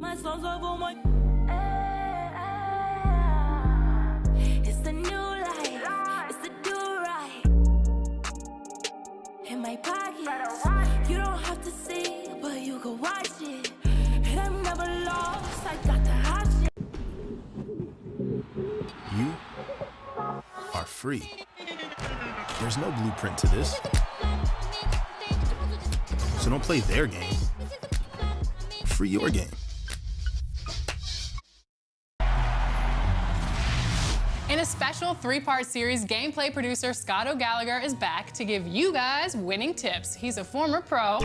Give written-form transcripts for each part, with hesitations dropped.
It's the new life, it's the do-right. In my pocket, you don't have to see, but you can watch it. And I'm never lost, I got the hot shit. You are free. There's no blueprint to this. So don't play their game. Free your game. In a special 3-part series, gameplay producer Scott O'Gallagher is back to give you guys winning tips. He's a former pro,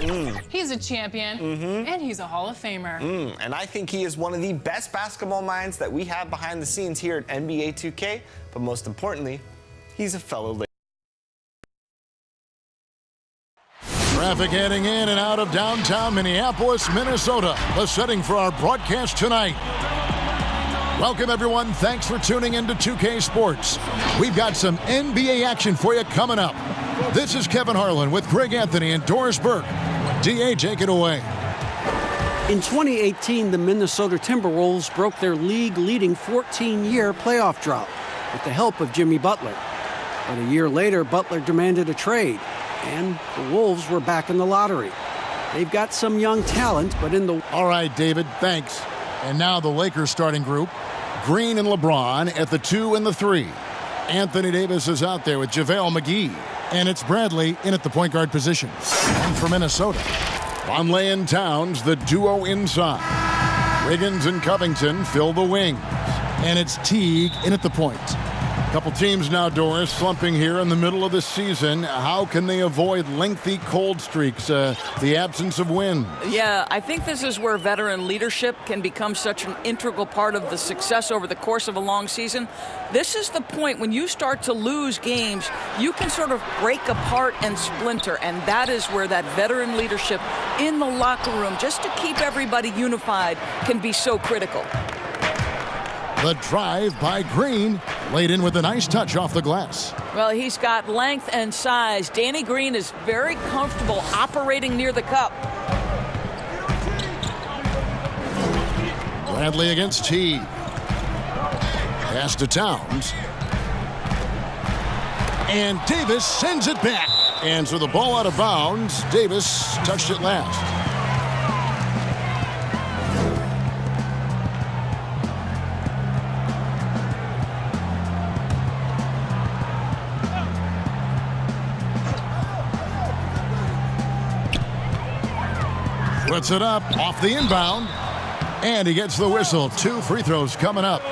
he's a champion, and he's a Hall of Famer. And I think he is one of the best basketball minds that we have behind the scenes here at NBA 2K, but most importantly, he's a fellow Laker. Traffic heading in and out of downtown Minneapolis, Minnesota. The setting for our broadcast tonight. Welcome, everyone. Thanks for tuning in to 2K Sports. We've got some NBA action for you coming up. This is Kevin Harlan with Greg Anthony and Doris Burke. DA, take it away. In 2018, the Minnesota Timberwolves broke their league-leading 14-year playoff drought with the help of Jimmy Butler. But a year later, Butler demanded a trade, and the Wolves were back in the lottery. They've got some young talent, but in the... All right, David, thanks. And now the Lakers starting group. Green and LeBron at the 2 and the 3. Anthony Davis is out there with JaVale McGee. And it's Bradley in at the point guard position. And for Minnesota, Vonleh and Towns, the duo inside. Wiggins and Covington fill the wings. And it's Teague in at the point. Couple teams now, Doris, slumping here in the middle of the season. How can they avoid lengthy cold streaks, the absence of wind? Yeah, I think this is where veteran leadership can become such an integral part of the success over the course of a long season. This is the point when you start to lose games, you can sort of break apart and splinter, and that is where that veteran leadership in the locker room, just to keep everybody unified, can be so critical. The drive by Green, laid in with a nice touch off the glass. Well, he's got length and size. Danny Green is very comfortable operating near the cup. Bradley against Teague. Pass to Towns. And Davis sends it back. And so the ball out of bounds. Davis touched it last. Puts it up off the inbound, and he gets the whistle. 2 free throws coming up.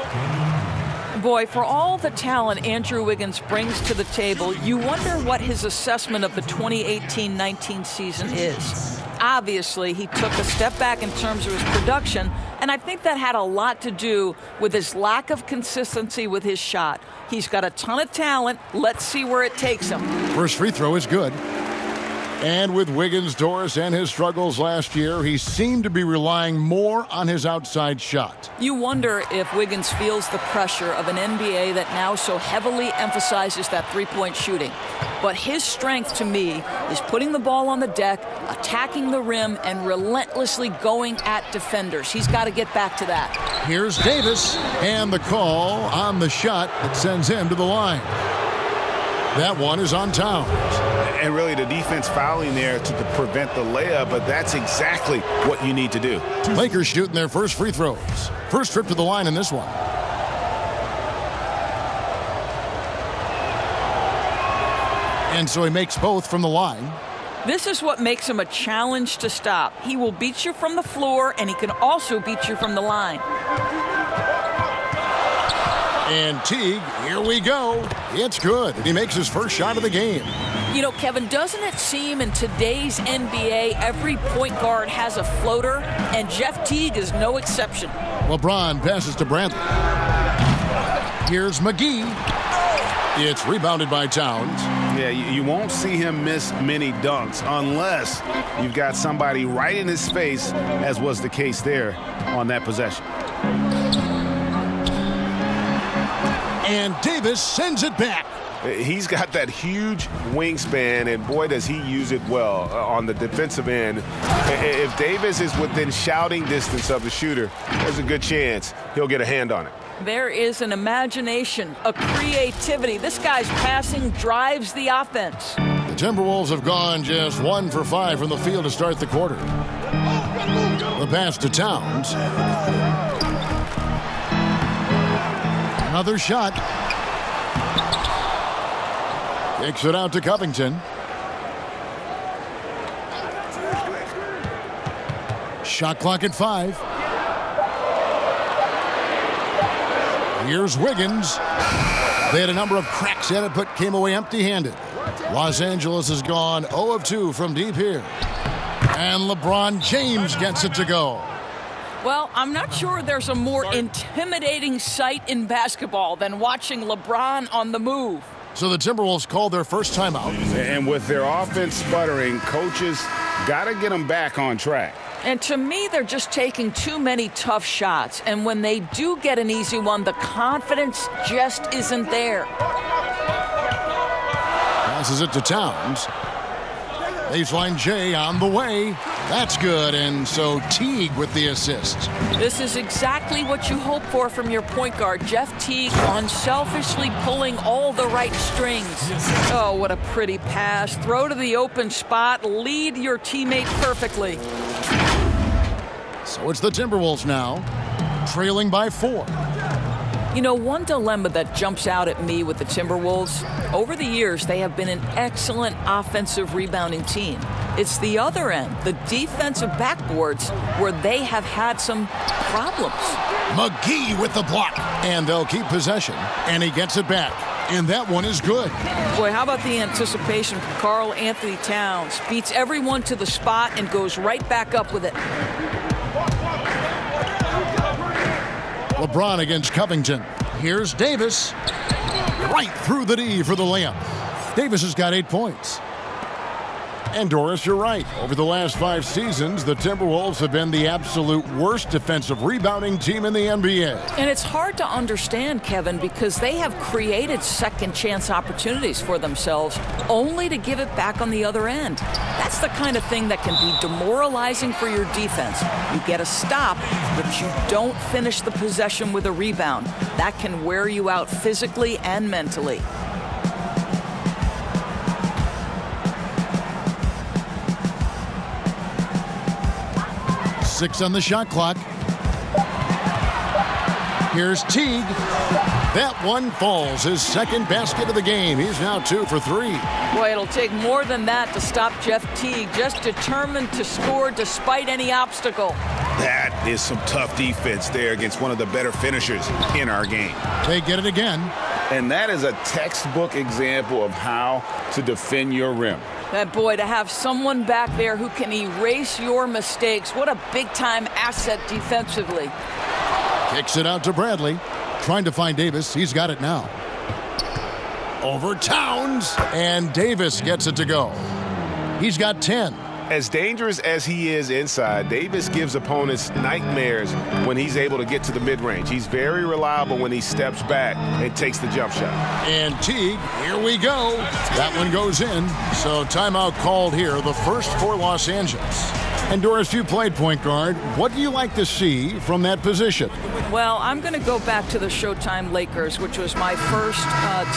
Boy, for all the talent Andrew Wiggins brings to the table, you wonder what his assessment of the 2018-19 season is. Obviously, he took a step back in terms of his production, and I think that had a lot to do with his lack of consistency with his shot. He's got a ton of talent. Let's see where it takes him. First free throw is good. And with Wiggins, Doris, and his struggles last year, he seemed to be relying more on his outside shot. You wonder if Wiggins feels the pressure of an NBA that now so heavily emphasizes that three-point shooting. But his strength, to me, is putting the ball on the deck, attacking the rim, and relentlessly going at defenders. He's got to get back to that. Here's Davis, and the call on the shot that sends him to the line. That one is on Towns. And really the defense fouling there to prevent the layup, but that's exactly what you need to do. Lakers shooting their first free throws. First trip to the line in this one. And so he makes both from the line. This is what makes him a challenge to stop. He will beat you from the floor, and he can also beat you from the line. And Teague, here we go. It's good. He makes his first shot of the game. You know, Kevin, doesn't it seem in today's NBA every point guard has a floater, and Jeff Teague is no exception. LeBron passes to Bradley. Here's McGee. It's rebounded by Towns. Yeah, you won't see him miss many dunks unless you've got somebody right in his face, as was the case there on that possession. And Davis sends it back. He's got that huge wingspan, and boy, does he use it well on the defensive end. If Davis is within shouting distance of the shooter, there's a good chance he'll get a hand on it. There is an imagination, a creativity. This guy's passing drives the offense. The Timberwolves have gone just 1 for 5 from the field to start the quarter. The pass to Towns. Another shot. Kicks it out to Covington. Shot clock at 5. Here's Wiggins. They had a number of cracks at it, but came away empty-handed. Los Angeles has gone 0 of 2 from deep here. And LeBron James gets it to go. Well, I'm not sure there's a more intimidating sight in basketball than watching LeBron on the move. So the Timberwolves called their first timeout. And with their offense sputtering, coaches got to get them back on track. And to me, they're just taking too many tough shots. And when they do get an easy one, the confidence just isn't there. Passes it to Towns. Baseline J on the way. That's good. And so Teague with the assist. This is exactly what you hope for from your point guard, Jeff Teague, unselfishly pulling all the right strings. Oh, what a pretty pass. Throw to the open spot. Lead your teammate perfectly. So it's the Timberwolves now, trailing by 4. You know, one dilemma that jumps out at me with the Timberwolves, over the years, they have been an excellent offensive rebounding team. It's the other end, the defensive backboards, where they have had some problems. McGee with the block, and they'll keep possession, and he gets it back. And that one is good. Boy, how about the anticipation from Karl Anthony Towns? Beats everyone to the spot and goes right back up with it. LeBron against Covington. Here's Davis. Right through the D for the layup. Davis has got 8 points. And Doris, you're right. Over the last 5 seasons, the Timberwolves have been the absolute worst defensive rebounding team in the NBA. And it's hard to understand, Kevin, because they have created second chance opportunities for themselves only to give it back on the other end. That's the kind of thing that can be demoralizing for your defense. You get a stop, but you don't finish the possession with a rebound. That can wear you out physically and mentally. Six on the shot clock. Here's Teague. That one falls. His second basket of the game. He's now 2 for 3. Boy, it'll take more than that to stop Jeff Teague. Just determined to score despite any obstacle. That is some tough defense there against one of the better finishers in our game. They get it again. And that is a textbook example of how to defend your rim. That boy, to have someone back there who can erase your mistakes, what a big-time asset defensively. Kicks it out to Bradley. Trying to find Davis. He's got it now. Over Towns. And Davis gets it to go. He's got 10. As dangerous as he is inside, Davis gives opponents nightmares when he's able to get to the mid-range. He's very reliable when he steps back and takes the jump shot. And Teague, here we go. That one goes in. So timeout called here, the first for Los Angeles. And Doris, you played point guard. What do you like to see from that position? Well, I'm going to go back to the Showtime Lakers, which was my first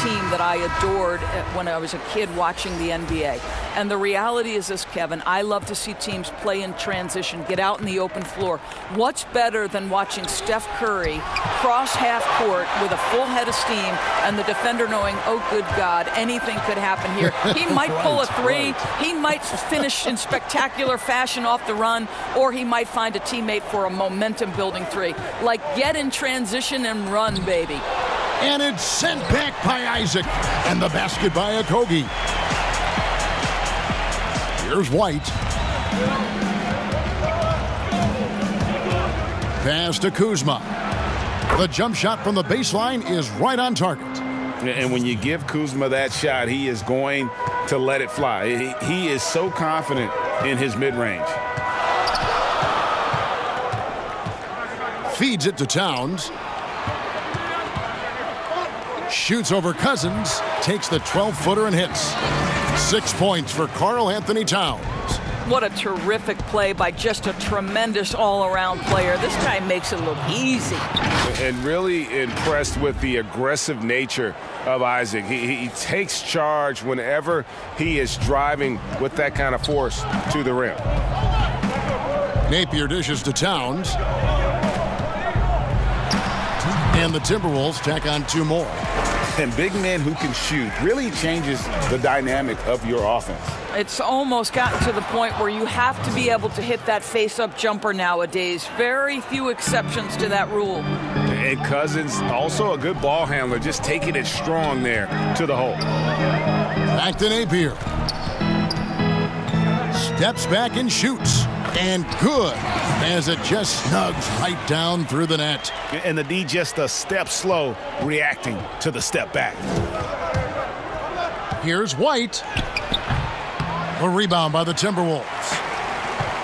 team that I adored when I was a kid watching the NBA. And the reality is this, Kevin, I love to see teams play in transition, get out in the open floor. What's better than watching Steph Curry cross half court with a full head of steam and the defender knowing, oh, good God, anything could happen here. He might pull a three. He might finish in spectacular fashion off the run, or he might find a teammate for a momentum-building three. Like, get in transition and run, baby. And it's sent back by Isaac. And the basket by Okogie. Here's White. Pass to Kuzma. The jump shot from the baseline is right on target. And when you give Kuzma that shot, he is going to let it fly. He is so confident in his mid-range. Feeds it to Towns. Shoots over Cousins, takes the 12-footer and hits. 6 points for Karl Anthony Towns. What a terrific play by just a tremendous all-around player. This guy makes it look easy. And really impressed with the aggressive nature of Isaac. He takes charge whenever he is driving with that kind of force to the rim. Napier dishes to Towns. And the Timberwolves tack on 2 more. And big men who can shoot really changes the dynamic of your offense. It's almost gotten to the point where you have to be able to hit that face-up jumper nowadays. Very few exceptions to that rule. And Cousins, also a good ball handler, just taking it strong there to the hole. Back to Napier. Steps back and shoots. And good, as it just snugs right down through the net. And the D just a step slow, reacting to the step back. Here's White. A rebound by the Timberwolves.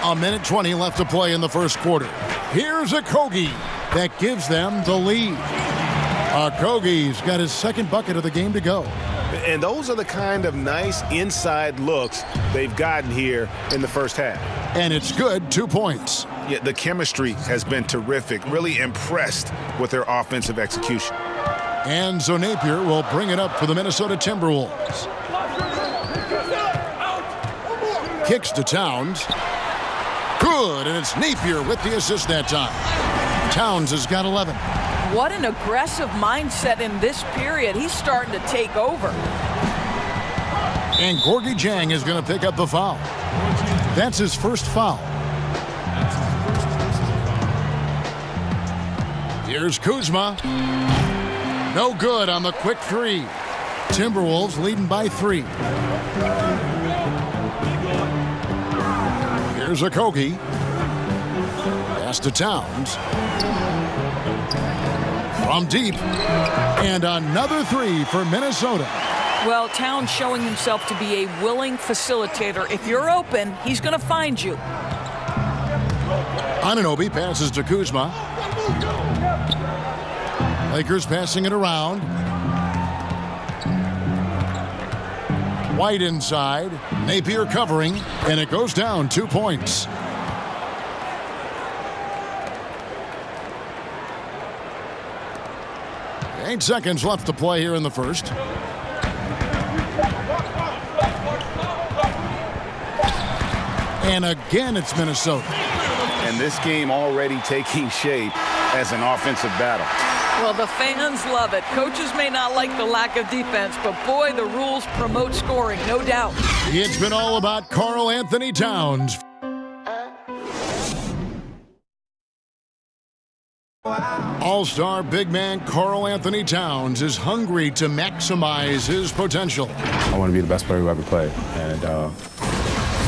1:20 left to play in the first quarter. Here's Okogie that gives them the lead. Okogie's got his second bucket of the game to go. And those are the kind of nice inside looks they've gotten here in the first half. And it's good, 2 points. Yeah, the chemistry has been terrific. Really impressed with their offensive execution. And so Napier will bring it up for the Minnesota Timberwolves. Kicks to Towns. Good, and it's Napier with the assist that time. Towns has got 11. What an aggressive mindset in this period. He's starting to take over. And Gorgui Dieng is going to pick up the foul. That's his first foul. Here's Kuzma. No good on the quick 3. Timberwolves leading by 3. Here's Okogie. Pass to Towns. From deep. And another 3 for Minnesota. Well, Towns showing himself to be a willing facilitator. If you're open, he's going to find you. Anunoby passes to Kuzma. Lakers passing it around. White inside. Napier covering. And it goes down 2 points. Eight seconds left to play here in the first. And again, it's Minnesota. And this game already taking shape as an offensive battle. Well, the fans love it. Coaches may not like the lack of defense, but boy, the rules promote scoring, no doubt. It's been all about Karl Anthony Towns. All-star big man Karl Anthony Towns is hungry to maximize his potential. I want to be the best player who ever played. And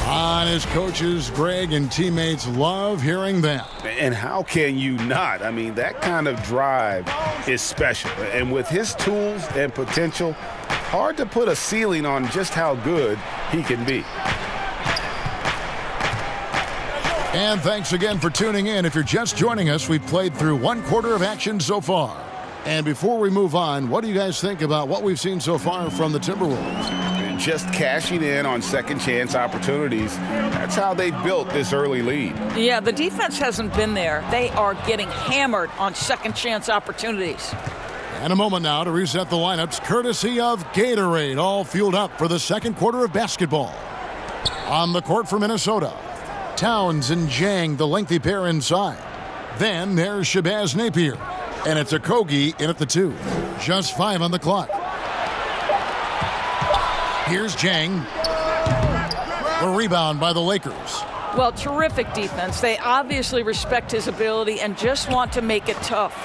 on his coaches, Greg, and teammates love hearing that. And how can you not? I mean, that kind of drive is special. And with his tools and potential, hard to put a ceiling on just how good he can be. And thanks again for tuning in. If you're just joining us, we've played through 1 quarter of action so far. And before we move on, what do you guys think about what we've seen so far from the Timberwolves? Just cashing in on second chance opportunities. That's how they built this early lead. Yeah, the defense hasn't been there. They are getting hammered on second chance opportunities. And a moment now to reset the lineups, courtesy of Gatorade, all fueled up for the second quarter of basketball. On the court for Minnesota, Towns and Dieng, the lengthy pair inside. Then there's Shabazz Napier, and it's Okogie in at the 2. Just 5 on the clock. Here's Dieng. A rebound by the Lakers. Well, terrific defense. They obviously respect his ability and just want to make it tough.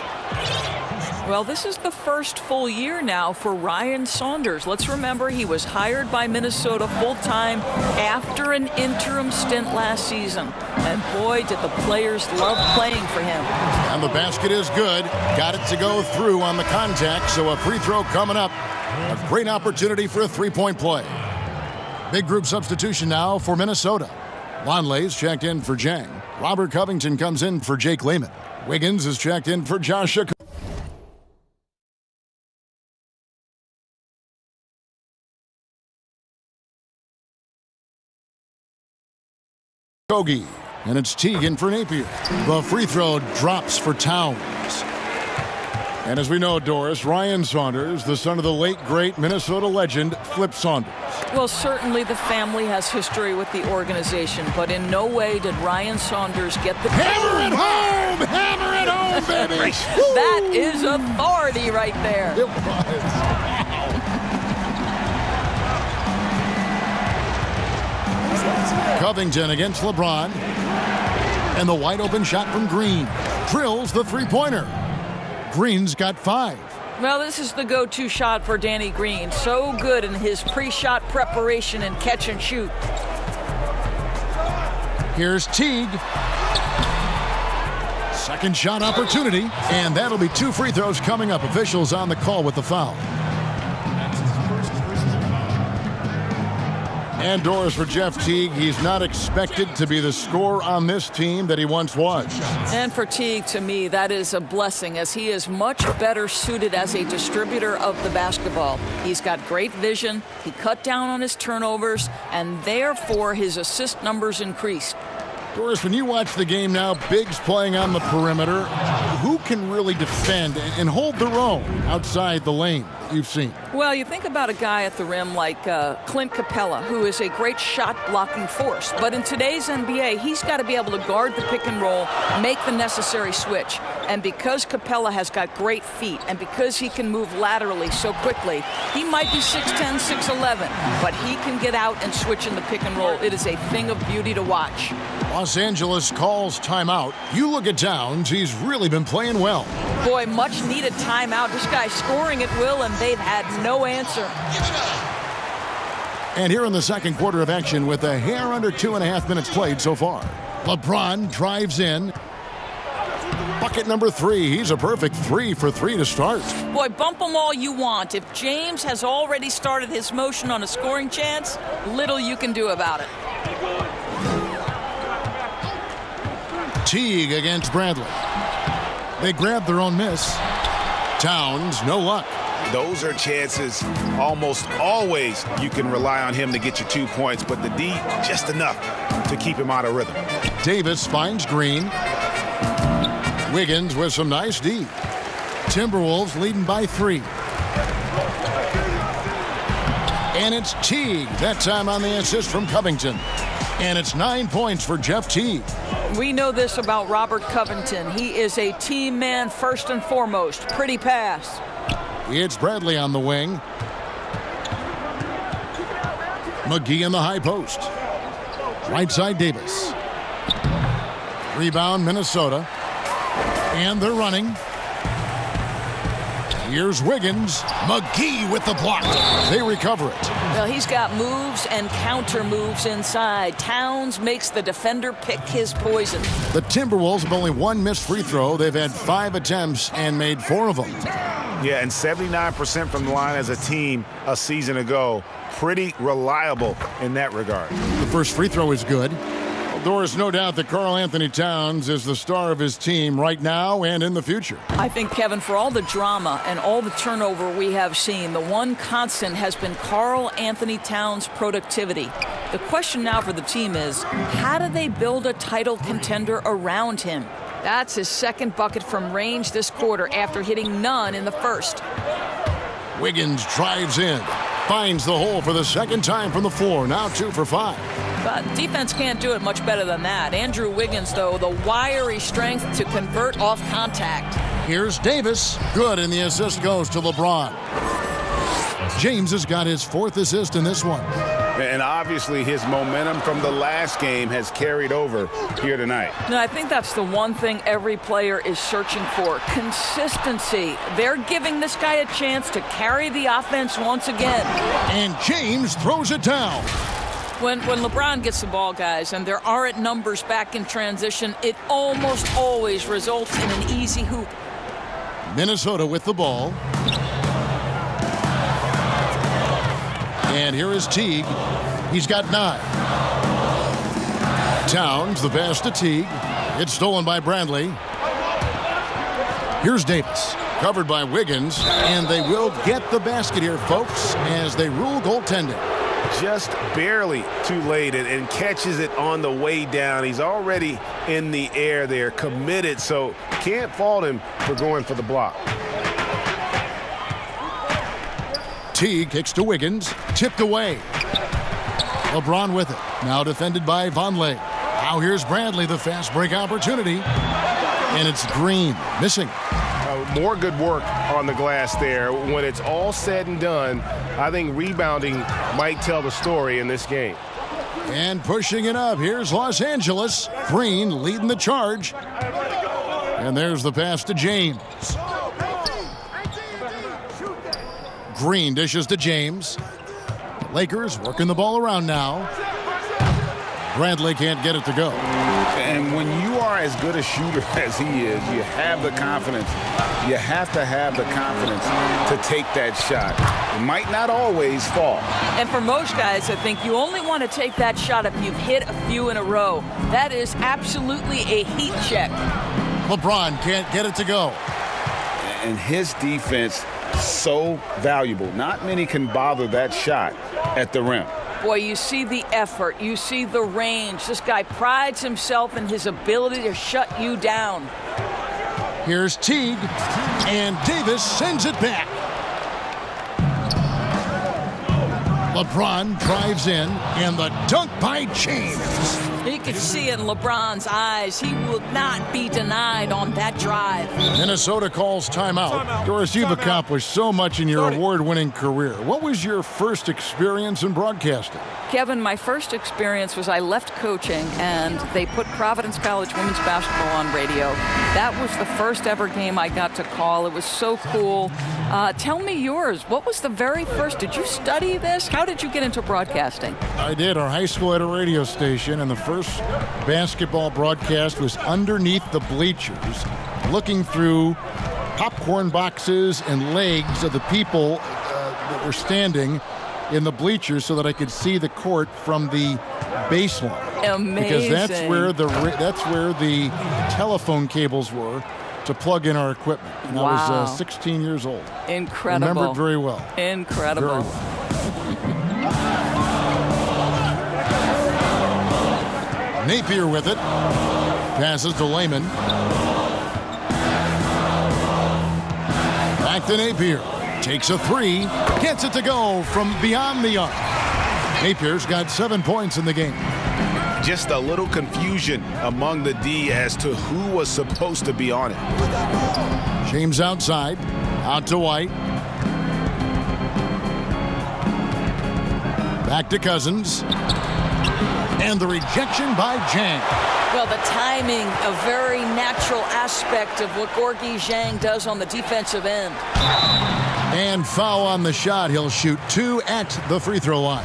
Well, this is the first full year now for Ryan Saunders. Let's remember he was hired by Minnesota full-time after an interim stint last season. And boy, did the players love playing for him. And the basket is good. Got it to go through on the contact, so a free throw coming up. A great opportunity for a three-point play. Big group substitution now for Minnesota. Longley's checked in for Dieng. Robert Covington comes in for Jake Layman. Wiggins is checked in for Josh Muskogee. And it's Teagan for Napier. The free throw drops for Towns. And as we know, Doris, Ryan Saunders, the son of the late, great Minnesota legend, Flip Saunders. Well, certainly the family has history with the organization, but in no way did Ryan Saunders get the... Hammer it home! Hammer it home, baby! That is authority right there. It was. Covington against LeBron. And the wide open shot from Green. Drills the three-pointer. Green's got 5. Well, this is the go-to shot for Danny Green. So good in his pre-shot preparation and catch and shoot. Here's Teague. Second shot opportunity. And that'll be 2 free throws coming up. Officials on the call with the foul. And Doris, for Jeff Teague, he's not expected to be the scorer on this team that he once was. And for Teague, to me, that is a blessing, as he is much better suited as a distributor of the basketball. He's got great vision, he cut down on his turnovers, and therefore his assist numbers increased. Doris, when you watch the game now, bigs playing on the perimeter, who can really defend and hold their own outside the lane you've seen? Well, you think about a guy at the rim like Clint Capella, who is a great shot-blocking force. But in today's NBA, he's got to be able to guard the pick and roll, make the necessary switch. And because Capella has got great feet, and because he can move laterally so quickly, he might be 6'10", 6'11", but he can get out and switch in the pick and roll. It is a thing of beauty to watch. Los Angeles calls timeout. You look at Towns, he's really been playing well. Boy, much needed timeout. This guy's scoring at will, and they've had no answer. And here in the second quarter of action with a hair under 2.5 minutes played so far. LeBron drives in. Bucket number 3. He's a perfect 3 for 3 to start. Boy, bump them all you want. If James has already started his motion on a scoring chance, little you can do about it. Teague against Bradley. They grab their own miss. Towns, no luck. Those are chances almost always you can rely on him to get you 2 points, but the D just enough to keep him out of rhythm. Davis finds Green. Wiggins with some nice D. Timberwolves leading by 3. And it's Teague, that time on the assist from Covington. And it's 9 points for Jeff Teague. We know this about Robert Covington. He is a team man first and foremost. Pretty pass. It's Bradley on the wing. McGee in the high post. Right side Davis. Rebound Minnesota. And they're running. Here's Wiggins. McGee with the block. They recover it. Well, he's got moves and counter moves inside. Towns makes the defender pick his poison. The Timberwolves have only 1 missed free throw. They've had 5 attempts and made 4 of them. Yeah, and 79% from the line as a team a season ago. Pretty reliable in that regard. The first free throw is good. Well, there's no doubt that Karl Anthony Towns is the star of his team right now and in the future. I think, Kevin, for all the drama and all the turnover we have seen, the one constant has been Karl Anthony Towns' productivity. The question now for the team is, how do they build a title contender around him? That's his second bucket from range this quarter after hitting none in the first. Wiggins drives in, finds the hole for the second time from the floor, now 2 for 5. But defense can't do it much better than that. Andrew Wiggins, though, the wiry strength to convert off contact. Here's Davis. Good, and the assist goes to LeBron. James has got his 4th assist in this one. And obviously his momentum from the last game has carried over here tonight. No, I think that's the one thing every player is searching for. Consistency. They're giving this guy a chance to carry the offense once again. And James throws it down. When LeBron gets the ball, guys, and there aren't numbers back in transition, it almost always results in an easy hoop. Minnesota with the ball. And here is Teague. He's got 9. Towns, the pass to Teague. It's stolen by Bradley. Here's Davis. Covered by Wiggins. And they will get the basket here, folks, as they rule goaltending. just barely too late and catches it on the way down. He's already in the air there, committed, so can't fault him for going for the block. Teague kicks to Wiggins, tipped away. LeBron with it, now defended by Vonleh. Now here's Bradley, the fast break opportunity, and it's Green, missing. More good work on the glass there. When it's all said and done, I think rebounding might tell the story in this game. And pushing it up, here's Los Angeles. Green leading the charge. And there's the pass to James. Green dishes to James. Lakers working the ball around now. Bradley can't get it to go. And when you are as good a shooter as he is, you have the confidence. You have to have the confidence to take that shot. It might not always fall. And for most guys, I think you only want to take that shot if you've hit a few in a row. That is absolutely a heat check. LeBron can't get it to go. And his defense, so valuable. Not many can bother that shot at the rim. Boy, you see the effort, you see the range. This guy prides himself in his ability to shut you down. Here's Teague, and Davis sends it back. LeBron drives in, and the dunk by James. You could see it in LeBron's eyes. He will not be denied on that drive. Minnesota calls timeout. Doris, you've accomplished so much in your award-winning career. What was your first experience in broadcasting? Kevin, my first experience was I left coaching, and they put Providence College women's basketball on radio. That was the first ever game I got to call. It was so cool. Tell me yours. What was the very first? Did you study this? How did you get into broadcasting? I did. Our high school had a radio station, and the first basketball broadcast was underneath the bleachers, looking through popcorn boxes and legs of the people that were standing in the bleachers so that I could see the court from the baseline. Amazing. Because that's where the telephone cables were to plug in our equipment. And wow. I was 16 years old. Incredible. Remember it very well. Incredible. Very well. Napier with it. Passes to Layman. Back to Napier. Takes a three. Gets it to go from beyond the arc. Napier's got 7 points in the game. Just a little confusion among the D as to who was supposed to be on it. James outside. Out to White. Back to Cousins. And the rejection by Zhang. Well, the timing, a very natural aspect of what Gorgui Zhang does on the defensive end. And foul on the shot. He'll shoot 2 at the free throw line.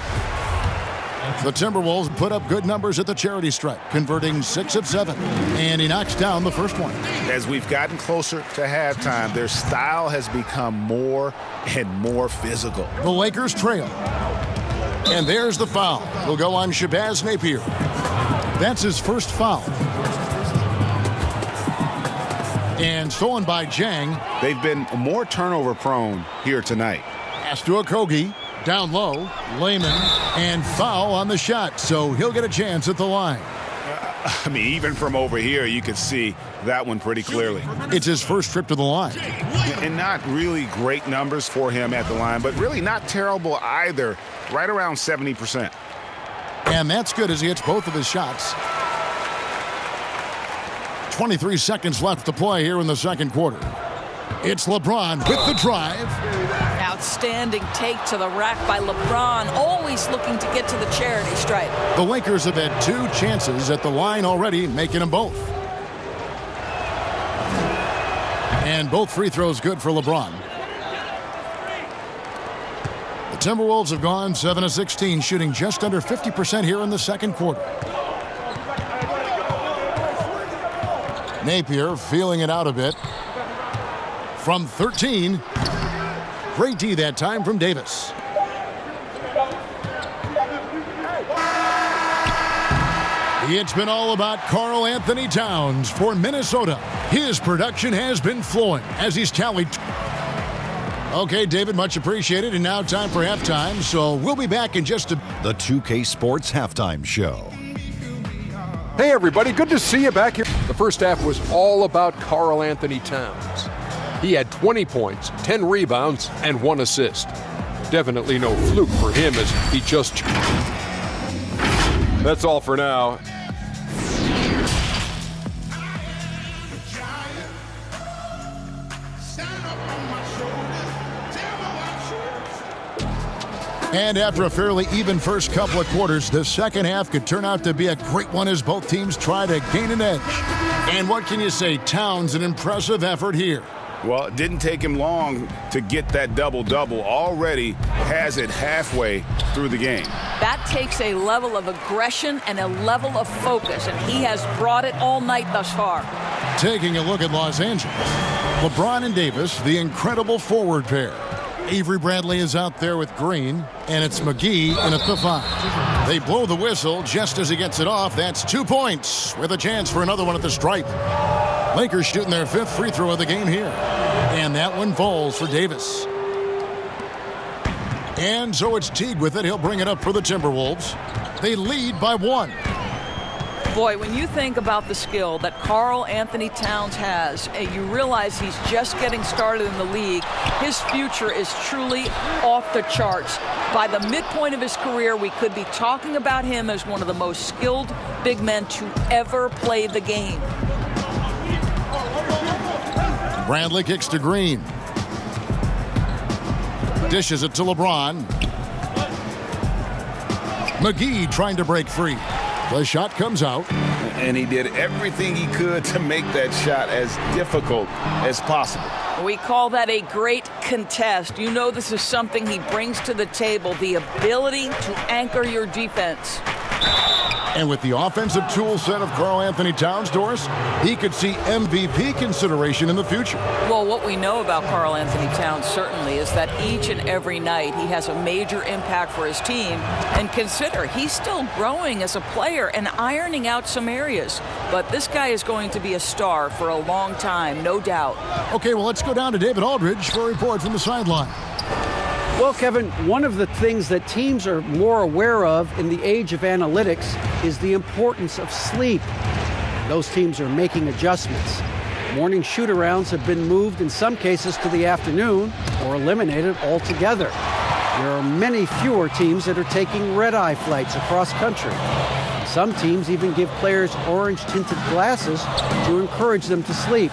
The Timberwolves put up good numbers at the charity stripe, converting 6 of 7. And he knocks down the first one. As we've gotten closer to halftime, their style has become more and more physical. The Lakers trail. And there's the foul. Will go on Shabazz Napier. That's his first foul. And stolen by Zhang. They've been more turnover prone here tonight. Pass to Okogie. Down low. Layman. And foul on the shot. So he'll get a chance at the line. I mean, even from over here, you could see that one pretty clearly. It's his first trip to the line. And not really great numbers for him at the line, but really not terrible either. Right around 70%. And that's good as he hits both of his shots. 23 seconds left to play here in the second quarter. It's LeBron with the drive. Outstanding take to the rack by LeBron, always looking to get to the charity stripe. The Lakers have had 2 chances at the line already, making them both. And both free throws good for LeBron. The Timberwolves have gone 7 of 16, shooting just under 50% here in the second quarter. Napier feeling it out a bit. From 13. Great D that time from Davis. It's been all about Karl Anthony Towns for Minnesota. His production has been flowing as he's tallied Okay, David, much appreciated. And now time for halftime. So we'll be back in just a... The 2K Sports Halftime Show. Hey, everybody. Good to see you back here. The first half was all about Karl Anthony Towns. He had 20 points, 10 rebounds, and 1 assist. Definitely no fluke for him as he just... That's all for now. And after a fairly even first couple of quarters, the second half could turn out to be a great one as both teams try to gain an edge. And what can you say? Towns, an impressive effort here. Well, it didn't take him long to get that double-double. Already has it halfway through the game. That takes a level of aggression and a level of focus, and he has brought it all night thus far. Taking a look at Los Angeles. LeBron and Davis, the incredible forward pair. Avery Bradley is out there with Green, and it's McGee in at the 5. They blow the whistle just as he gets it off. That's 2 points with a chance for another one at the stripe. Lakers shooting their 5th free throw of the game here. And that one falls for Davis. And so it's Teague with it. He'll bring it up for the Timberwolves. They lead by 1. Boy, when you think about the skill that Karl Anthony Towns has, you realize he's just getting started in the league. His future is truly off the charts. By the midpoint of his career, we could be talking about him as one of the most skilled big men to ever play the game. Bradley kicks to Green. Dishes it to LeBron. McGee trying to break free. The shot comes out. And he did everything he could to make that shot as difficult as possible. We call that a great contest. You know this is something he brings to the table, the ability to anchor your defense. And with the offensive tool set of Karl Anthony Towns, Doris, he could see MVP consideration in the future. Well, what we know about Karl Anthony Towns certainly is that each and every night he has a major impact for his team. And consider, he's still growing as a player and ironing out some areas. But this guy is going to be a star for a long time, no doubt. Okay, well, let's go down to David Aldridge for a report from the sideline. Well, Kevin, one of the things that teams are more aware of in the age of analytics is the importance of sleep. Those teams are making adjustments. Morning shoot-arounds have been moved in some cases to the afternoon or eliminated altogether. There are many fewer teams that are taking red-eye flights across country. Some teams even give players orange-tinted glasses to encourage them to sleep.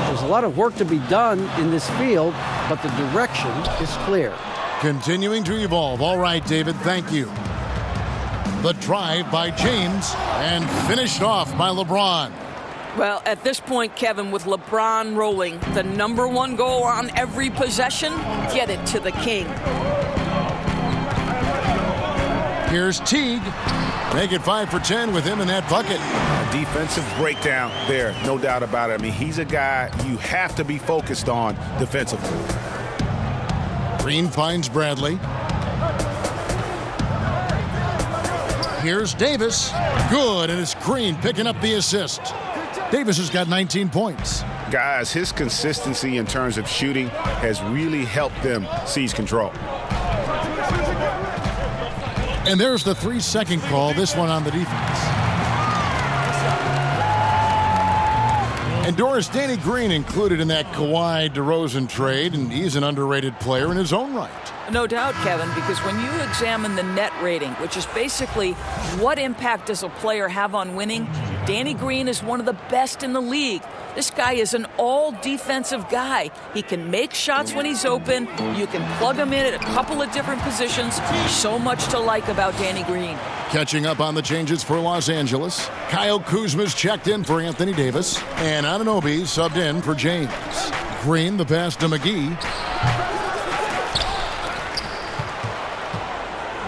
There's a lot of work to be done in this field, but the direction is clear. Continuing to evolve. All right, David, thank you. The drive by James and finished off by LeBron. Well, at this point, Kevin, with LeBron rolling, the #1 goal on every possession, get it to the king. Here's Teague. Make it 5 for 10 with him in that bucket. A defensive breakdown there, no doubt about it. I mean, he's a guy you have to be focused on defensively. Green finds Bradley. Here's Davis. Good, and it's Green picking up the assist. Davis has got 19 points. Guys, his consistency in terms of shooting has really helped them seize control. And there's the 3-second call, this one on the defense. And Doris, Danny Green included in that Kawhi DeRozan trade, and he's an underrated player in his own right. No doubt, Kevin, because when you examine the net rating, which is basically what impact does a player have on winning, Danny Green is one of the best in the league. This guy is an all-defensive guy. He can make shots when he's open. You can plug him in at a couple of different positions. So much to like about Danny Green. Catching up on the changes for Los Angeles, Kyle Kuzma's checked in for Anthony Davis, and Anunoby subbed in for James. Green, the pass to McGee.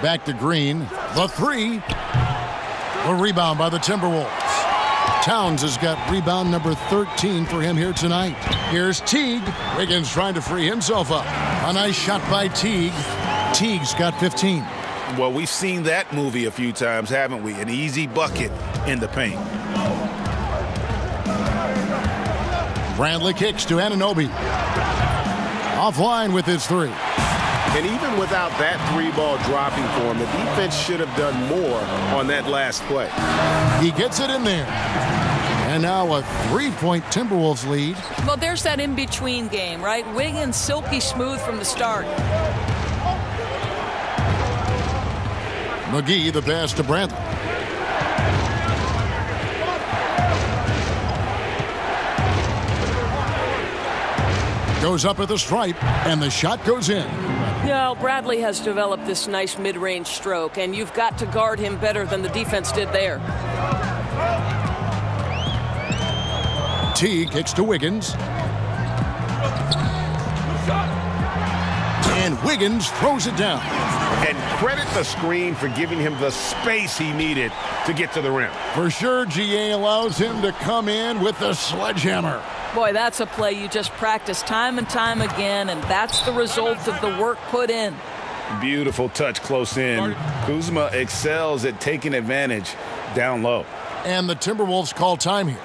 Back to Green, the 3. The rebound by the Timberwolves. Towns has got rebound number 13 for him here tonight. Here's Teague. Wiggins trying to free himself up. A nice shot by Teague. Teague's got 15. Well, we've seen that movie a few times, haven't we? An easy bucket in the paint. Bradley kicks to Anunoby. Offline with his three. And even without that three ball dropping for him, the defense should have done more on that last play. He gets it in there. And now a 3-point Timberwolves lead. Well, there's that in-between game, right? Wiggins silky smooth from the start. McGee the pass to Bradley. Goes up at the stripe, and the shot goes in. Yeah, Bradley has developed this nice mid-range stroke, and you've got to guard him better than the defense did there. T kicks to Wiggins. And Wiggins throws it down. And credit the screen for giving him the space he needed to get to the rim. For sure, GA allows him to come in with the sledgehammer. Boy, that's a play you just practice time and time again, and that's the result of the work put in. Beautiful touch close in. Kuzma excels at taking advantage down low. And the Timberwolves call time here.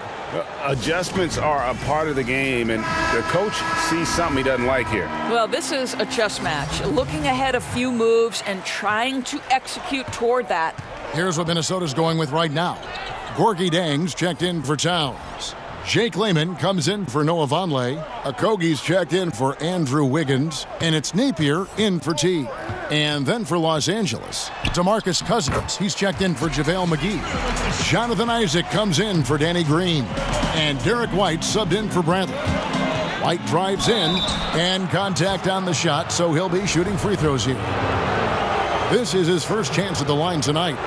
Adjustments are a part of the game, and the coach sees something he doesn't like here. Well, this is a chess match. Looking ahead a few moves and trying to execute toward that. Here's what Minnesota's going with right now. Gorgie Dangs checked in for Towns. Jake Layman comes in for Noah Vonleh. Okogie's checked in for Andrew Wiggins. And it's Napier in for T. And then for Los Angeles, DeMarcus Cousins. He's checked in for JaVale McGee. Jonathan Isaac comes in for Danny Green. And Derek White subbed in for Bradley. White drives in and contact on the shot, so he'll be shooting free throws here. This is his first chance at the line tonight.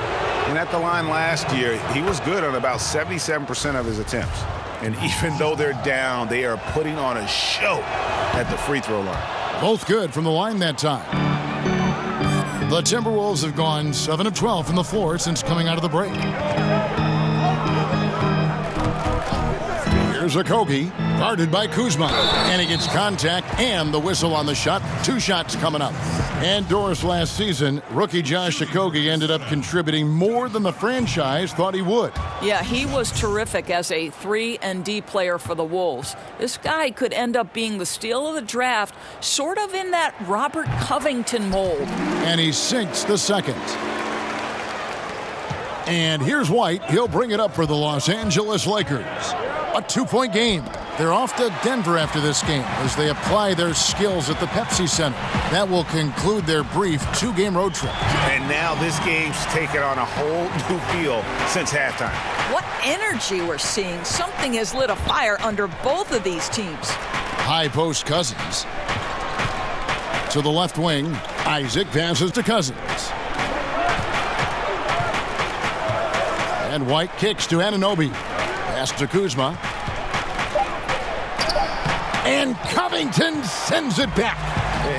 And at the line last year, he was good on about 77% of his attempts. And even though they're down, they are putting on a show at the free throw line. Both good from the line that time. The Timberwolves have gone 7 of 12 from the floor since coming out of the break. Here's Okogie, guarded by Kuzma. And he gets contact and the whistle on the shot. 2 shots coming up. And Doris last season, rookie Josh Okogie ended up contributing more than the franchise thought he would. Yeah, he was terrific as a 3-and-D player for the Wolves. This guy could end up being the steal of the draft, sort of in that Robert Covington mold. And he sinks the second. And here's White. He'll bring it up for the Los Angeles Lakers. A 2-point game. They're off to Denver after this game as they apply their skills at the Pepsi Center. That will conclude their brief 2-game road trip. And now this game's taken on a whole new feel since halftime. What energy we're seeing. Something has lit a fire under both of these teams. High post Cousins. To the left wing, Isaac passes to Cousins. And White kicks to Anunoby. Pass to Kuzma. And Covington sends it back.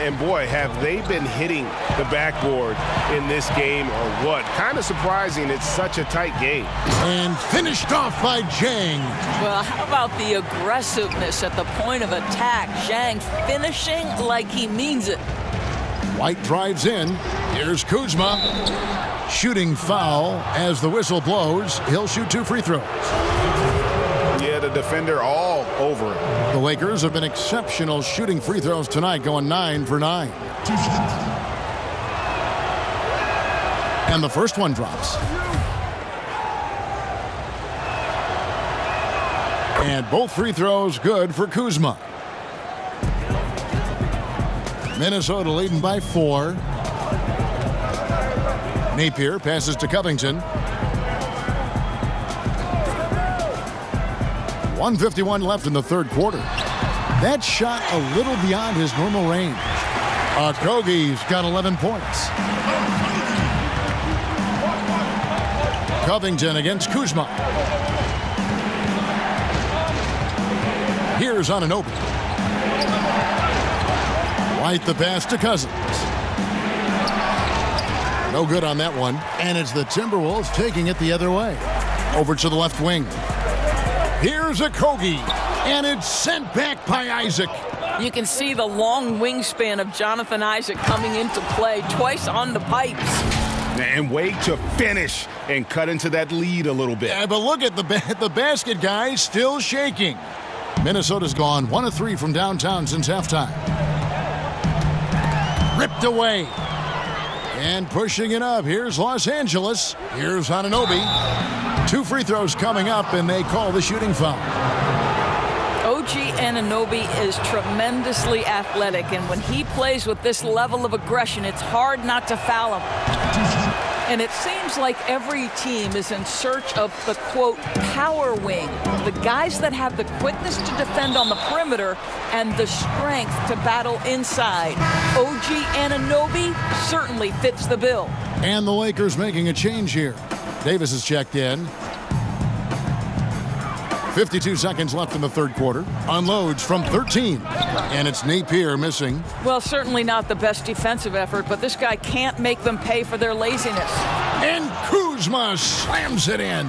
And boy, have they been hitting the backboard in this game or what? Kind of surprising it's such a tight game. And finished off by Zhang. Well, how about the aggressiveness at the point of attack? Zhang finishing like he means it. White drives in. Here's Kuzma. Shooting foul as the whistle blows. He'll shoot 2 free throws. Yeah, the defender all over it. The Lakers have been exceptional shooting free throws tonight, going 9 for 9. And the first one drops. And both free throws good for Kuzma. Minnesota leading by 4. Napier passes to Covington. 1:51 left in the third quarter. That shot a little beyond his normal range. Okogie's got 11 points. Covington against Kuzma. Here's Anunoby. White the pass to Cousins. No good on that one. And it's the Timberwolves taking it the other way. Over to the left wing. Here's Okogie. And it's sent back by Isaac. You can see the long wingspan of Jonathan Isaac coming into play twice on the pipes. And wait to finish and cut into that lead a little bit. Yeah, but look at the basket guy still shaking. Minnesota's gone 1 of 3 from downtown since halftime. ripped away. And pushing it up, here's Los Angeles. Here's Anunoby. 2 free throws coming up, and they call the shooting foul. OG Anunoby is tremendously athletic, and when he plays with this level of aggression, it's hard not to foul him. And it seems like every team is in search of the, quote, power wing, the guys that have the quickness to defend on the perimeter and the strength to battle inside. OG Anunoby certainly fits the bill. And the Lakers making a change here. Davis is checked in. 52 seconds left in the third quarter. Unloads from 13. And it's Napier missing. Well, certainly not the best defensive effort, but this guy can't make them pay for their laziness. And Kuzma slams it in.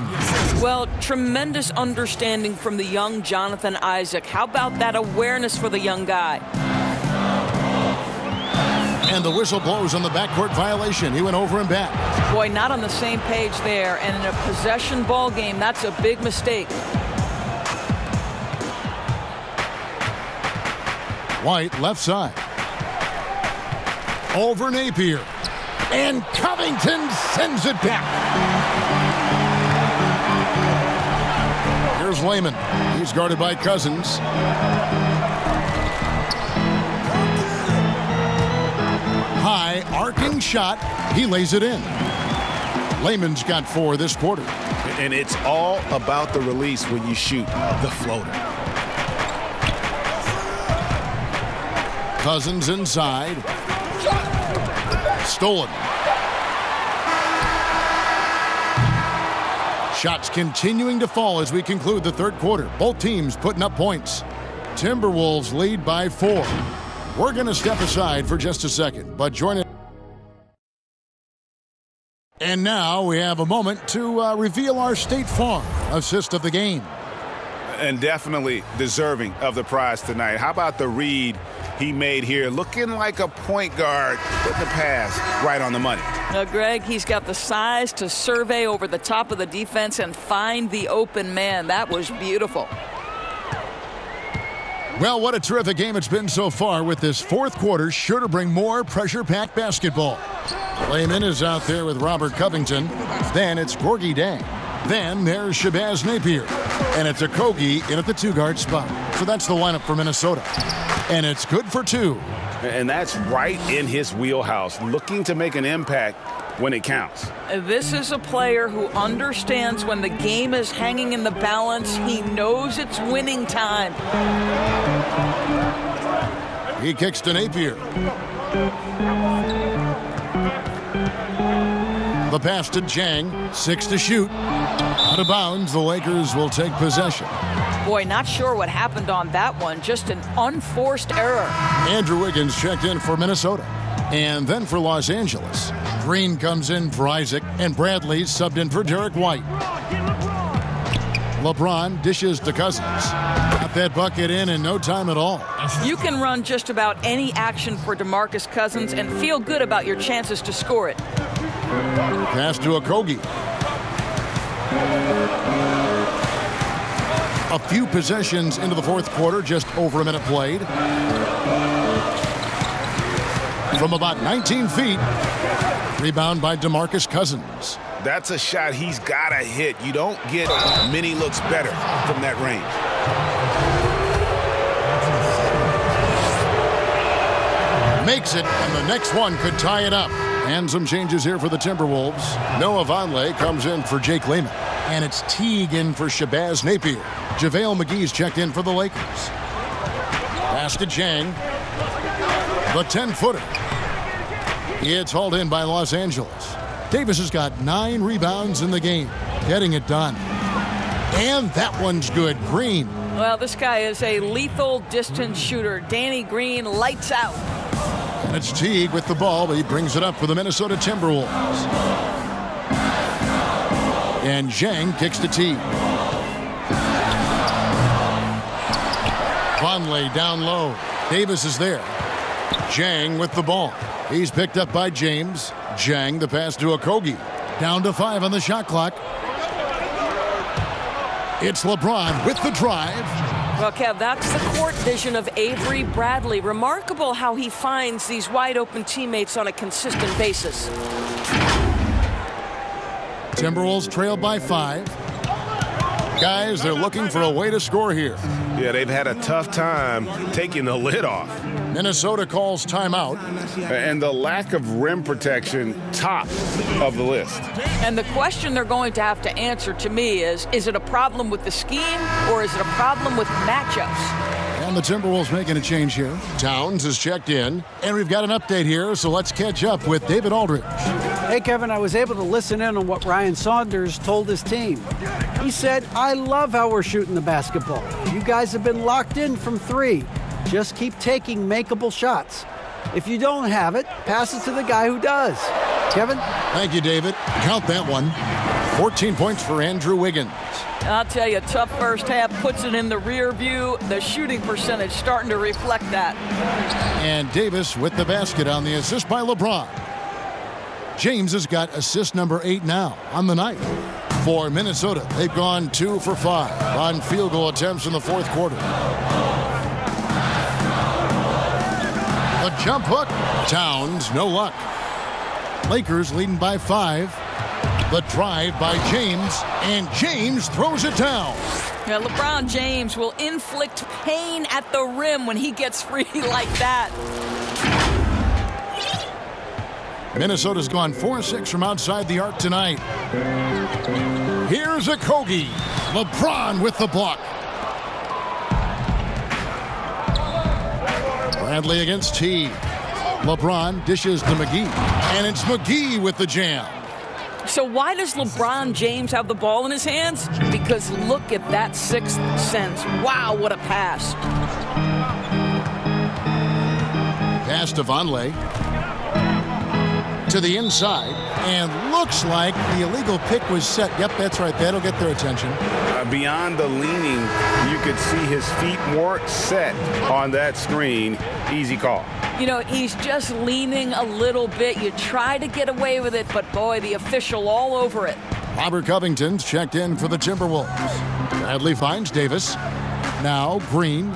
Well, tremendous understanding from the young Jonathan Isaac. How about that awareness for the young guy? And the whistle blows on the backcourt violation. He went over and back. Boy, not on the same page there. And in a possession ball game, that's a big mistake. White left side. Over Napier. And Covington sends it back. Here's Layman. He's guarded by Cousins. High arcing shot. He lays it in. Layman's got 4 this quarter. And it's all about the release when you shoot the floater. Cousins inside. Stolen. Shots continuing to fall as we conclude the third quarter. Both teams putting up points. Timberwolves lead by 4. We're going to step aside for just a second, but join it. And now we have a moment to reveal our State Farm assist of the game. And definitely deserving of the prize tonight. How about the read he made here? Looking like a point guard, putting the pass right on the money. Now, Greg, he's got the size to survey over the top of the defense and find the open man. That was beautiful. Well, what a terrific game it's been so far, with this fourth quarter sure to bring more pressure-packed basketball. Layman is out there with Robert Covington. Then it's Gorgie Dang. Then there's Shabazz Napier. And it's Okogie in at the 2-guard spot. So that's the lineup for Minnesota. And it's good for 2. And that's right in his wheelhouse, looking to make an impact when it counts. This is a player who understands when the game is hanging in the balance. He knows it's winning time. He kicks to Napier. The pass to Jang. 6 to shoot. Out of bounds, the Lakers will take possession. Boy, not sure what happened on that one. Just an unforced error. Andrew Wiggins checked in for Minnesota. And then for Los Angeles. Green comes in for Isaac, and Bradley subbed in for Derek White. LeBron dishes to Cousins. Got that bucket in no time at all. You can run just about any action for DeMarcus Cousins and feel good about your chances to score it. Pass to Okogie. A few possessions into the fourth quarter, just over a minute played. From about 19 feet, rebound by DeMarcus Cousins. That's a shot he's got to hit. You don't get many looks better from that range. Makes it, and the next one could tie it up. And some changes here for the Timberwolves. Noah Vonleh comes in for Jake Layman. And it's Teague in for Shabazz Napier. JaVale McGee's checked in for the Lakers. Pass to Jang. The 10-footer. It's hauled in by Los Angeles. Davis has got 9 rebounds in the game, getting it done. And that one's good. Green. Well, this guy is a lethal distance shooter. Danny Green lights out. And it's Teague with the ball, but he brings it up for the Minnesota Timberwolves. And Zhang kicks to Teague. Vonleh down low. Davis is there. Zhang with the ball. He's picked up by James. Zhang, the pass to Okogie. Down to 5 on the shot clock. It's LeBron with the drive. Well, Kev, that's the court vision of Avery Bradley. Remarkable how he finds these wide-open teammates on a consistent basis. Timberwolves trail by 5. Guys, they're looking for a way to score here. Yeah, they've had a tough time taking the lid off. Minnesota calls timeout. And the lack of rim protection, top of the list. And the question they're going to have to answer to me is it a problem with the scheme or is it a problem with matchups? And the Timberwolves making a change here. Towns is checked in. And we've got an update here, so let's catch up with David Aldridge. Hey, Kevin, I was able to listen in on what Ryan Saunders told his team. He said, I love how we're shooting the basketball. You guys have been locked in from 3. Just keep taking makeable shots. If you don't have it, pass it to the guy who does. Kevin? Thank you, David. Count that one. 14 points for Andrew Wiggins. I'll tell you, tough first half puts it in the rear view. The shooting percentage starting to reflect that. And Davis with the basket on the assist by LeBron. James has got assist number 8 now on the night. For Minnesota, they've gone 2 for 5 on field goal attempts in the fourth quarter. The jump hook. Towns, no luck. Lakers leading by 5. The drive by James, and James throws it down. Yeah, LeBron James will inflict pain at the rim when he gets free like that. Minnesota's gone 4-6 from outside the arc tonight. Here's a Kogi. LeBron with the block. Bradley against T. LeBron dishes to McGee. And it's McGee with the jam. So why does LeBron James have the ball in his hands? Because look at that sixth sense. Wow, what a pass. Pass to Vonleh. To the inside. And looks like the illegal pick was set. Yep, that's right. That'll get their attention. Beyond the leaning, you could see his feet weren't set on that screen. Easy call. You know, he's just leaning a little bit. You try to get away with it, but boy, the official all over it. Robert Covington's checked in for the Timberwolves. Bradley finds Davis. Now Green.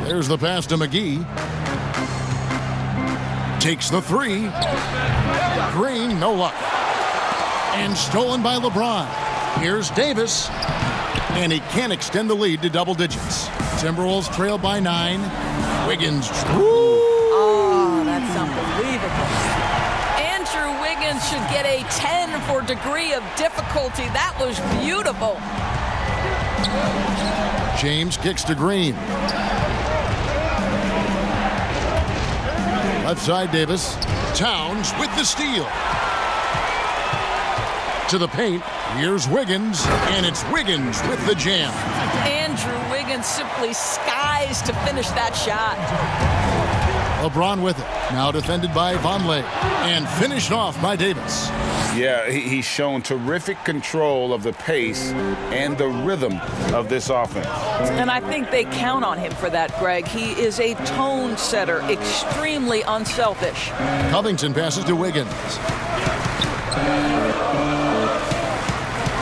There's the pass to McGee. Takes the 3. Green, no luck. And stolen by LeBron. Here's Davis. And he can't extend the lead to double digits. Timberwolves trail by 9. Wiggins. Oh, that's unbelievable. Andrew Wiggins should get a 10 for degree of difficulty. That was beautiful. James kicks to Green. Left side, Davis. Towns with the steal. To the paint. Here's Wiggins, and it's Wiggins with the jam. Andrew Wiggins simply skies to finish that shot. LeBron with it. Now defended by Vonleh, and finished off by Davis. Yeah, he's shown terrific control of the pace and the rhythm of this offense. And I think they count on him for that, Greg. He is a tone setter, extremely unselfish. Covington passes to Wiggins.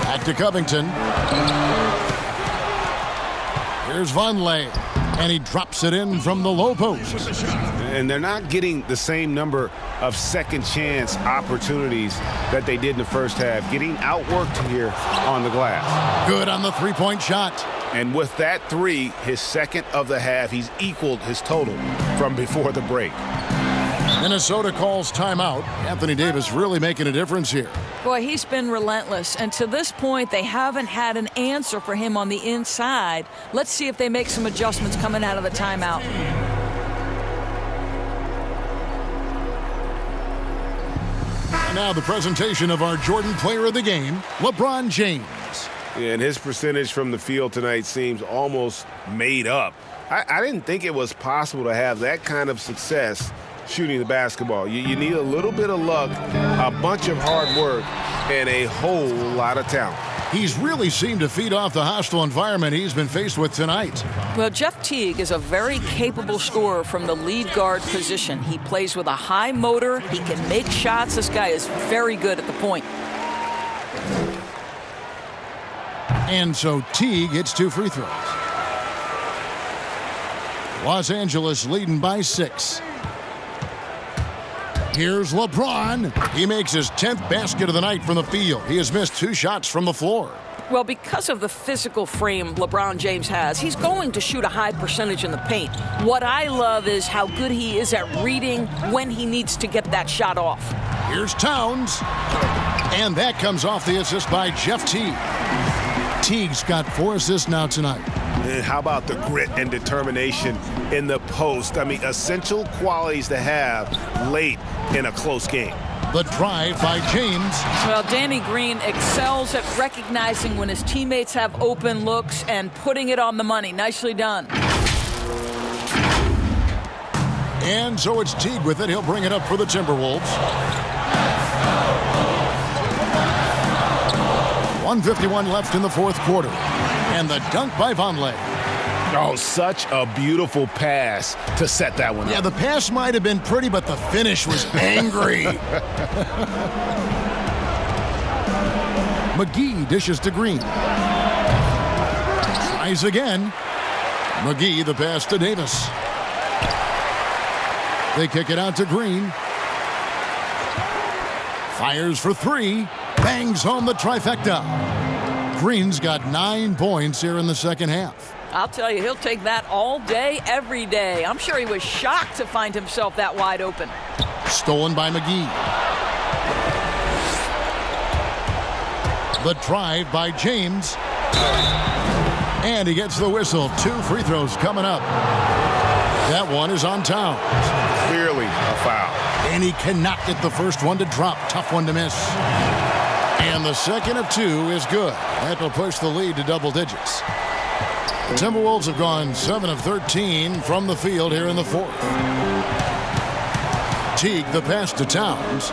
Back to Covington. Here's Vonleh, and he drops it in from the low post. And they're not getting the same number of second chance opportunities that they did in the first half. Getting outworked here on the glass. Good on the three-point shot. And with that 3, his second of the half, he's equaled his total from before the break. Minnesota calls timeout. Anthony Davis really making a difference here. Boy, he's been relentless. And to this point, they haven't had an answer for him on the inside. Let's see if they make some adjustments coming out of the timeout. And now the presentation of our Jordan Player of the Game, LeBron James. And his percentage from the field tonight seems almost made up. I didn't think it was possible to have that kind of success shooting the basketball. You need a little bit of luck, a bunch of hard work, and a whole lot of talent. He's really seemed to feed off the hostile environment he's been faced with tonight. Well, Jeff Teague is a very capable scorer from the lead guard position. He plays with a high motor. He can make shots. This guy is very good at the point. And so Teague hits 2 free throws. Los Angeles leading by 6. Here's LeBron. He makes his 10th basket of the night from the field. He has missed 2 shots from the floor. Well, because of the physical frame LeBron James has, he's going to shoot a high percentage in the paint. What I love is how good he is at reading when he needs to get that shot off. Here's Towns. And that comes off the assist by Jeff Teague. Teague's got 4 assists now tonight. And how about the grit and determination in the post? I mean, essential qualities to have late in a close game. The drive by James. Well, Danny Green excels at recognizing when his teammates have open looks and putting it on the money. Nicely done. And so it's Teague with it. He'll bring it up for the Timberwolves. 1:51 left in the 4th quarter. And the dunk by Vonleh. Oh, such a beautiful pass to set that one up. Yeah, the pass might have been pretty, but the finish was angry. McGee dishes to Green. Tries again. McGee the pass to Davis. They kick it out to Green. Fires for 3. Bangs home the trifecta. Green's got 9 points here in the second half. I'll tell you, he'll take that all day, every day. I'm sure he was shocked to find himself that wide open. Stolen by McGee. The drive by James. And he gets the whistle. 2 free throws coming up. That one is on Towns. Clearly a foul. And he cannot get the first one to drop. Tough one to miss. And the second of 2 is good. That will push the lead to double digits. The Timberwolves have gone 7 of 13 from the field here in the 4th. Teague the pass to Towns.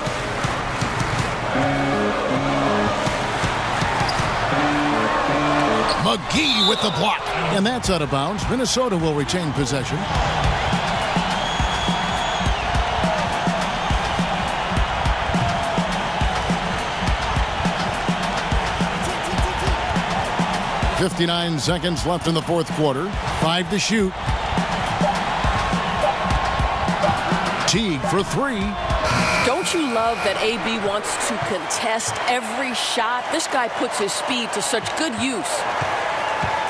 McGee with the block. And that's out of bounds. Minnesota will retain possession. .59 seconds left in the 4th quarter. 5 to shoot. Teague for 3. Don't you love that AB wants to contest every shot? This guy puts his speed to such good use.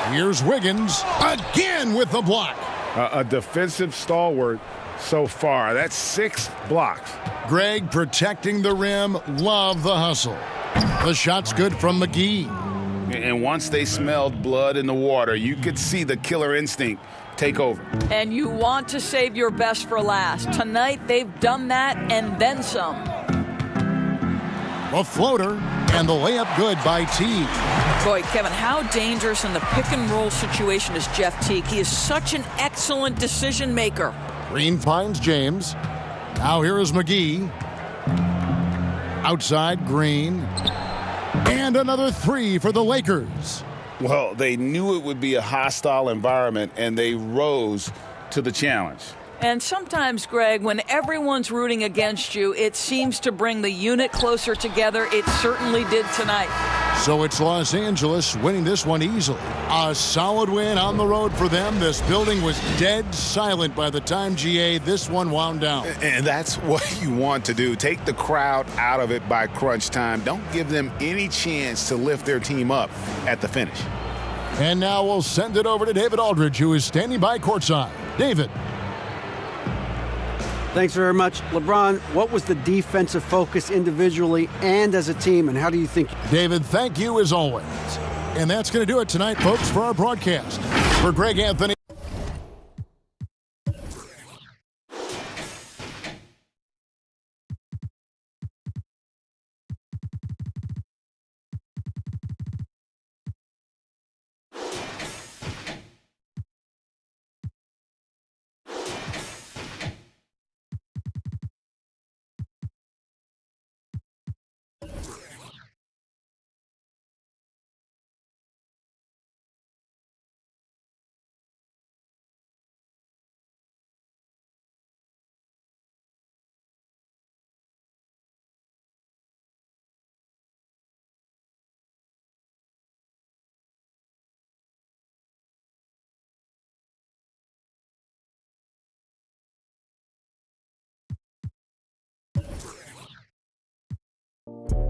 Here's Wiggins again with the block. A defensive stalwart so far. That's 6 blocks. Greg protecting the rim. Love the hustle. The shot's good from McGee. And once they smelled blood in the water, you could see the killer instinct take over. And you want to save your best for last. Tonight, they've done that and then some. A floater and the layup good by Teague. Boy, Kevin, how dangerous in the pick-and-roll situation is Jeff Teague. He is such an excellent decision maker. Green finds James. Now here is McGee. Outside, Green. And another 3 for the Lakers. Well, they knew it would be a hostile environment, and they rose to the challenge. And sometimes, Greg, when everyone's rooting against you, it seems to bring the unit closer together. It certainly did tonight. So it's Los Angeles winning this one easily. A solid win on the road for them. This building was dead silent by the time, GA, this one wound down. And that's what you want to do. Take the crowd out of it by crunch time. Don't give them any chance to lift their team up at the finish. And now we'll send it over to David Aldridge, who is standing by courtside. David. Thanks very much. LeBron, what was the defensive focus individually and as a team, and how do you think? David, thank you as always. And that's going to do it tonight, folks, for our broadcast. For Greg Anthony.